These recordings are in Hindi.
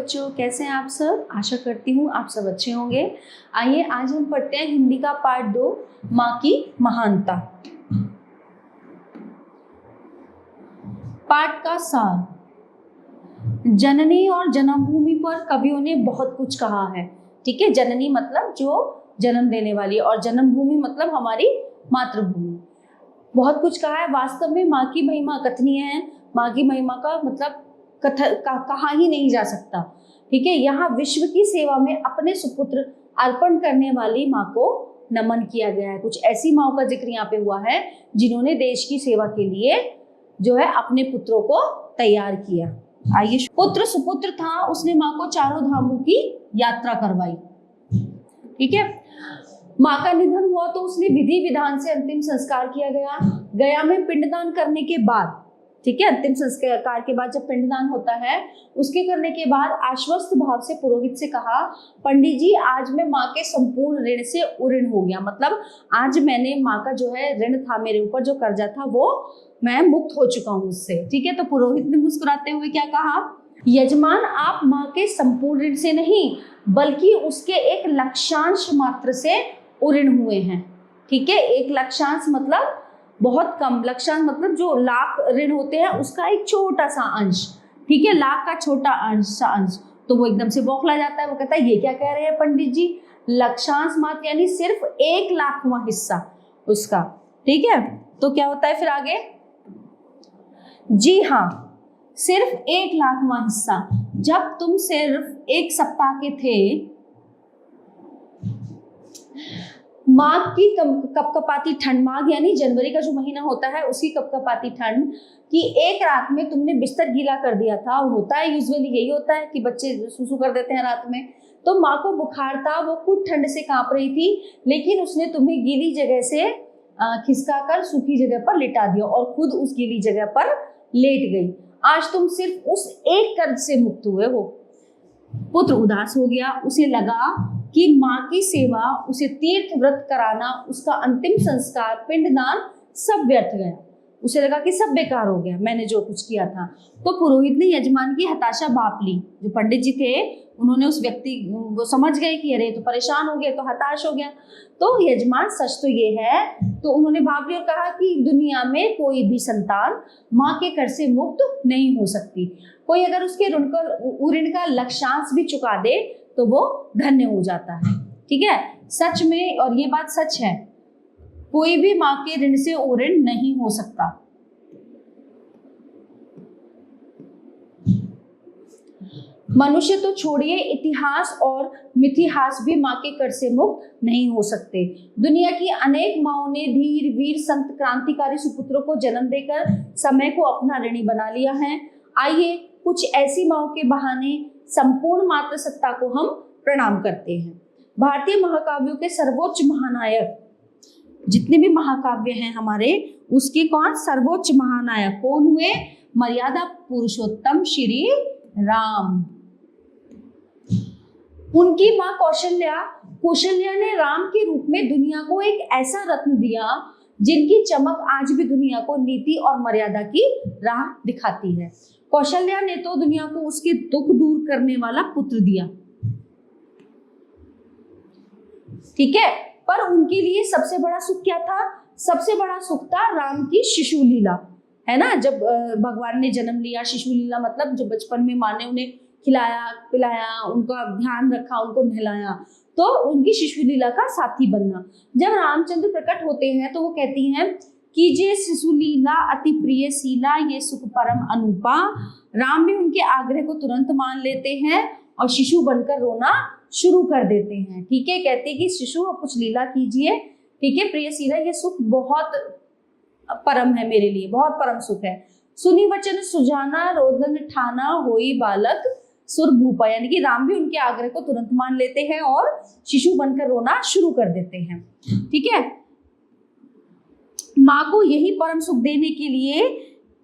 बच्चों, कैसे हैं आप सब? आशा करती हूँ आप सब अच्छे होंगे। आइए आज हम पढ़ते हैं हिंदी का पार्ट 2, माँ की महानता। पाठ का सार। जननी और जन्मभूमि पर कवियों ने बहुत कुछ कहा है। ठीक है, जननी मतलब जो जन्म देने वाली और जन्मभूमि मतलब हमारी मातृभूमि। बहुत कुछ कहा है। वास्तव में माँ की महिमा कथनीय है। माँ की महिमा का मतलब कहा ही नहीं जा सकता। ठीक है, यहाँ विश्व की सेवा में अपने सुपुत्र अर्पण करने वाली माँ को नमन किया गया है। कुछ ऐसी माँओं का जिक्र यहाँ पे हुआ है जिन्होंने देश की सेवा के लिए जो है अपने पुत्रों को तैयार किया। आइए, पुत्र सुपुत्र था, उसने माँ को चारों धामों की यात्रा करवाई। ठीक है, माँ का निधन हुआ तो उसने विधि विधान से अंतिम संस्कार किया गया। गया में पिंडदान करने के बाद, ठीक है, अंतिम संस्कार के बाद जब पिंडदान होता है उसके करने के बाद आश्वस्त भाव से पुरोहित से कहा, पंडित जी आज मैं माँ के संपूर्ण ऋण से उऋण हो गया। मतलब आज मैंने माँ का जो है ऋण था, मेरे ऊपर जो कर्जा था वो मैं मुक्त हो चुका हूँ उससे। ठीक है, तो पुरोहित ने मुस्कुराते हुए क्या कहा, यजमान आप माँ के संपूर्ण ऋण से नहीं बल्कि उसके एक लक्षांश मात्र से उऋण हुए हैं। ठीक है, एक लक्षांश मतलब बहुत कम, लक्षांश मतलब जो लाख ऋण होते हैं उसका एक छोटा सा अंश। ठीक है, लाख का छोटा अंश। तो वो एकदम से बौखला जाता है, वो कहता है ये क्या कह रहे हैं पंडित जी, लक्षांश मात्र यानी सिर्फ 1,00,000वां हिस्सा उसका। ठीक है, तो क्या होता है फिर आगे, जी हाँ सिर्फ 1,00,000वां हिस्सा। जब तुम सिर्फ 1 सप्ताह के थे, माघ की कपकपाती ठंड, माघ यानी जनवरी का जो महीना होता है उसी कपकपाती ठंड की एक रात में तुमने बिस्तर गीला कर दिया था। होता है यूजुअली यही होता है कि बच्चे सुसु कर देते हैं रात में। तो माँ को बुखार था, वो खुद ठंड से कांप रही थी, लेकिन उसने तुम्हें गीली जगह से खिसका कर सूखी जगह पर लिटा दिया और खुद उस गीली जगह पर लेट गई। आज तुम सिर्फ उस एक कर्ज से मुक्त हुए हो। पुत्र उदास हो गया, उसे लगा कि माँ की सेवा, उसे तीर्थ व्रत कराना, उसका अंतिम संस्कार, पिंडदान सब व्यर्थ गया। उसे लगा कि सब बेकार हो गया, मैंने जो कुछ किया था। तो पुरोहित ने यजमान की हताशा भांप ली। जो पंडित जी थे उन्होंने उस व्यक्ति वो समझ गए कि अरे तो परेशान हो गया, तो हताश हो गया। तो यजमान सच तो ये है, तो उन्होंने भांप लिया और कहा कि दुनिया में कोई भी संतान माँ के कर्ज से मुक्त नहीं हो सकती। कोई अगर उसके ऋण का लक्षांश भी चुका दे तो वो धन्य हो जाता है। ठीक है, सच में, और ये बात सच है, कोई भी माँ के ऋण से उऋण नहीं हो सकता। मनुष्य तो छोड़िए, इतिहास और मिथिहास भी माँ के कर्ज से मुक्त नहीं हो सकते। दुनिया की अनेक माँओं ने धीर वीर संत क्रांतिकारी सुपुत्रों को जन्म देकर समय को अपना ऋणी बना लिया है। आइए कुछ ऐसी माँओं के बहाने संपूर्ण मातृसत्ता को हम प्रणाम करते हैं। भारतीय महाकाव्यों के सर्वोच्च महानायक, जितने भी महाकाव्य हैं हमारे, उसके कौन सर्वोच्च महानायक कौन हुए, मर्यादा पुरुषोत्तम श्री राम। उनकी माँ कौशल्या ने राम के रूप में दुनिया को एक ऐसा रत्न दिया जिनकी चमक आज भी दुनिया को नीति और मर्यादा की राह दिखाती है। कौशल्या ने तो दुनिया को उसके दुख दूर करने वाला पुत्र दिया। ठीक है, पर उनके लिए सबसे बड़ा सुख क्या था? सबसे बड़ा सुख था राम की शिशु लीला, है ना। जब भगवान ने जन्म लिया, शिशु लीला मतलब जो बचपन में माँ ने उन्हें खिलाया पिलाया, उनका ध्यान रखा, उनको नहलाया, तो उनकी शिशु लीला का साथी बनना। जब रामचंद्र प्रकट होते हैं तो वो कहती हैं, कीजिए शिशु लीला अति प्रिय शीला, ये सुख परम अनुपा। राम भी उनके आग्रह को तुरंत मान लेते हैं और शिशु बनकर रोना शुरू कर देते हैं। ठीक है, कहते हैं कि शिशु कुछ लीला कीजिए। ठीक है, प्रिय शीला, ये सुख बहुत परम है मेरे लिए, बहुत परम सुख है। सुनी वचन सुजाना, रोदन ठाना, होई बालक सुर भूपा। यानी कि राम भी उनके आग्रह को तुरंत मान लेते हैं और शिशु बनकर रोना शुरू कर देते हैं। ठीक है, माँ को यही परम सुख देने के लिए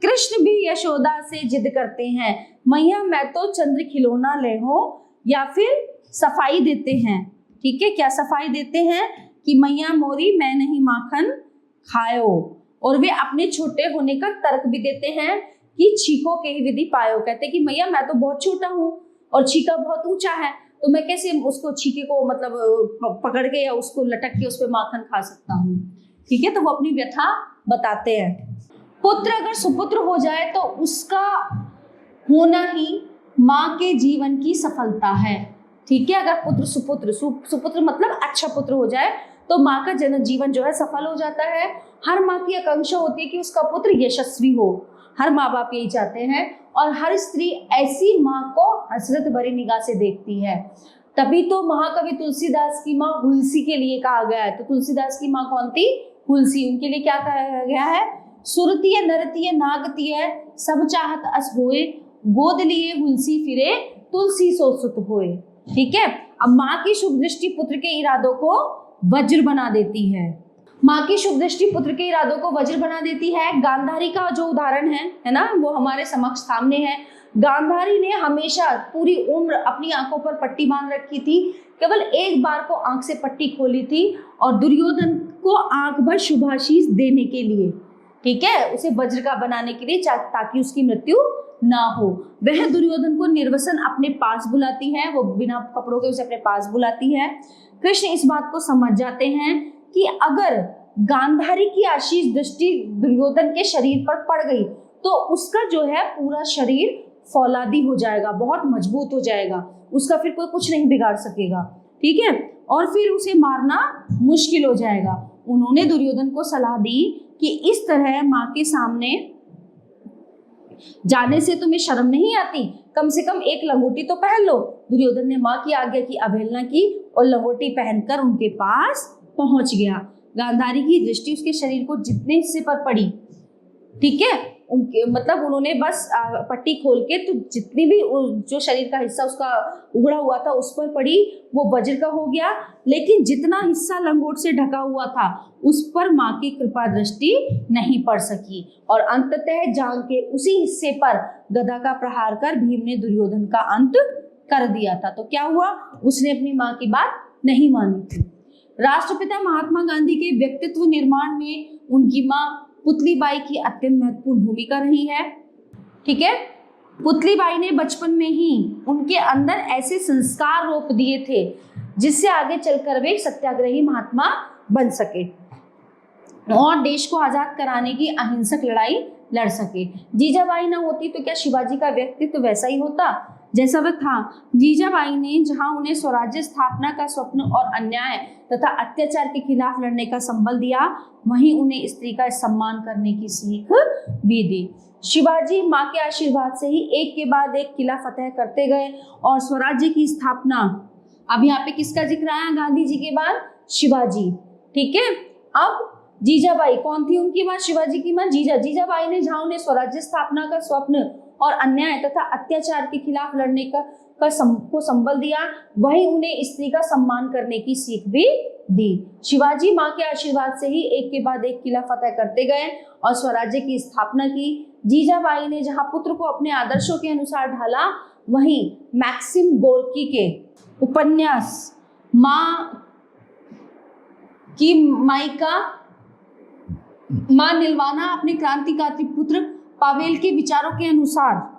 कृष्ण भी यशोदा से जिद करते हैं, मैया मैं तो चंद्र खिलौना ले हो, या फिर सफाई देते हैं। ठीक है, क्या सफाई देते हैं कि मैया मोरी मैं नहीं माखन खायो। और वे अपने छोटे होने का तर्क भी देते हैं कि छीको के ही विधि पायो। कहते कि मैया मैं तो बहुत छोटा हूँ और छीका बहुत ऊंचा है, तो मैं कैसे उसको छीके को मतलब पकड़ के या उसको लटक के उस पर माखन खा सकता हूँ। ठीक है, तो वो अपनी व्यथा बताते हैं। पुत्र अगर सुपुत्र हो जाए तो उसका होना ही माँ के जीवन की सफलता है। ठीक है, अगर पुत्र सुपुत्र सुपुत्र मतलब अच्छा पुत्र हो जाए तो माँ का जीवन जो है सफल हो जाता है। हर माँ की आकांक्षा होती है कि उसका पुत्र यशस्वी हो, हर माँ बाप यही चाहते हैं, और हर स्त्री ऐसी माँ को हसरत भरी निगाह से देखती है। तभी तो महाकवि तुलसीदास की माँ हुलसी के लिए कहा गया है। तो तुलसीदास की माँ कौन थी? हुलसी। उनके लिए क्या कहा गया है? सुरतीय नरतीय नागतीय सब चाहत अस होए, गोद लिए हुलसी फिरे तुलसी सो सुत होए। ठीक है, अब माँ की शुभ दृष्टि पुत्र के इरादों को वज्र बना देती है। माँ की शुभ दृष्टि पुत्र के इरादों को वज्र बना देती है। गांधारी का जो उदाहरण है ना, वो हमारे समक्ष सामने है। गांधारी ने हमेशा पूरी उम्र अपनी आंखों पर पट्टी बांध रखी थी, केवल एक बार को आंख से पट्टी खोली थी, और दुर्योधन को आंख भर शुभाशीष देने के लिए, ठीक है, उसे वज्र का बनाने के लिए, ताकि उसकी मृत्यु ना हो। वह दुर्योधन को निर्वसन अपने पास बुलाती है, वो बिना कपड़ों के उसे अपने पास बुलाती है। कृष्ण इस बात को समझ जाते हैं कि अगर गांधारी की आशीष दृष्टि दुर्योधन के शरीर पर पड़ गई तो उसका जो है पूरा शरीर फौलादी हो जाएगा, बहुत मजबूत हो जाएगा, उसका फिर कोई कुछ नहीं बिगाड़ सकेगा। ठीक है, और फिर उसे मारना मुश्किल हो जाएगा। उन्होंने दुर्योधन को सलाह दी कि इस तरह माँ के सामने जाने से तुम्हें शर्म नहीं आती, कम से कम एक लंगोटी तो पहन लो। दुर्योधन ने माँ की आज्ञा की अवहेलना की और लंगोटी पहनकर उनके पास पहुंच गया। गांधारी की दृष्टि उसके शरीर को जितने हिस्से पर पड़ी, ठीक है, उनके मतलब उन्होंने बस पट्टी खोल के तो जितनी भी जो शरीर का हिस्सा उसका उगड़ा हुआ था उस पर पड़ी, वो वज्र का हो गया। लेकिन जितना हिस्सा लंगोट से ढका हुआ था उस पर माँ की कृपा दृष्टि नहीं पड़ सकी, और अंततः जांग के उसी हिस्से पर गदा का प्रहार कर भीम ने दुर्योधन का अंत कर दिया था। तो क्या हुआ? उसने अपनी माँ की बात नहीं मानी थी। राष्ट्रपिता महात्मा गांधी के व्यक्तित्व निर्माण में उनकी माँ पुतलीबाई की अत्यंत महत्वपूर्ण भूमिका रही है। ठीक है, पुतलीबाई ने बचपन में ही उनके अंदर ऐसे संस्कार रोप दिए थे जिससे आगे चलकर वे सत्याग्रही महात्मा बन सके और देश को आजाद कराने की अहिंसक लड़ाई लड़ सके। जीजाबाई ना होती तो क्या शिवाजी का व्यक्तित्व वैसा ही होता जैसा वह था? जीजाबाई ने जहां उन्हें स्वराज्य स्थापना का स्वप्न और अन्याय तथा अत्याचार के खिलाफ लड़ने का संबल दिया, वहीं उन्हें स्त्री का सम्मान करने की सीख भी दी। शिवाजी माँ के आशीर्वाद से ही एक के बाद एक किला फतेह करते गए और स्वराज्य की स्थापना, अब यहाँ पे किसका जिक्र आया? गांधी जी के बाद शिवाजी। ठीक है, अब जीजाबाई कौन थी? उनकी माँ शिवाजी की माँ जीजाबाई ने जहां उन्हें स्वराज्य स्थापना का स्वप्न और अन्याय तथा अत्याचार के खिलाफ लड़ने को संबल दिया, वहीं उन्हें स्त्री का सम्मान करने की सीख भी दी। शिवाजी माँ के आशीर्वाद से ही एक के बाद एक किला फतेह करते गए और स्वराज्य की स्थापना की। जीजाबाई ने जहां पुत्र को अपने आदर्शों के अनुसार ढाला, वहीं मैक्सिम गोर्की के उपन्यास माँ नीलवाना अपने क्रांतिकारी पुत्र पावेल के विचारों के अनुसार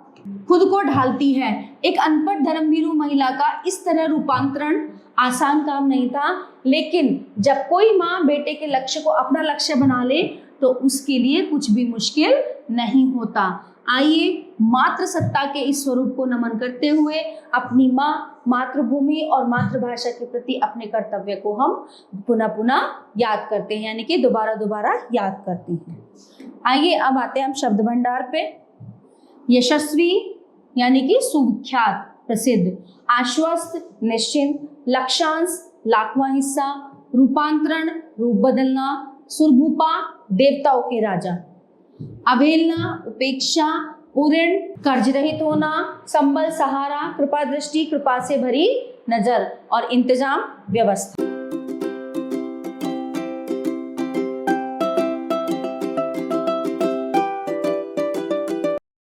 खुद को ढालती है। एक अनपढ़ धर्मवीरू महिला का इस तरह रूपांतरण आसान काम नहीं था, लेकिन जब कोई माँ बेटे के लक्ष्य को अपना लक्ष्य बना ले तो उसके लिए कुछ भी मुश्किल नहीं होता। आइए मातृ सत्ता के इस स्वरूप को नमन करते हुए अपनी माँ, मातृभूमि और मातृभाषा के प्रति अपने कर्तव्य को हम पुनः पुनः याद करते हैं, यानी कि दोबारा याद करते हैं। आइए अब आते हैं हम शब्द भंडार पे। यशस्वी यानी कि सुविख्यात, प्रसिद्ध। आश्वस्त, निश्चिंत। लक्षांश, लाखवां हिस्सा। रूपांतरण, रूप बदलना। सुरभूपा, देवताओं के राजा। अवहेलना, उपेक्षा। उऋण, कर्ज रहित होना। संबल, सहारा। कृपा दृष्टि, कृपा से भरी नजर। और इंतजाम, व्यवस्था।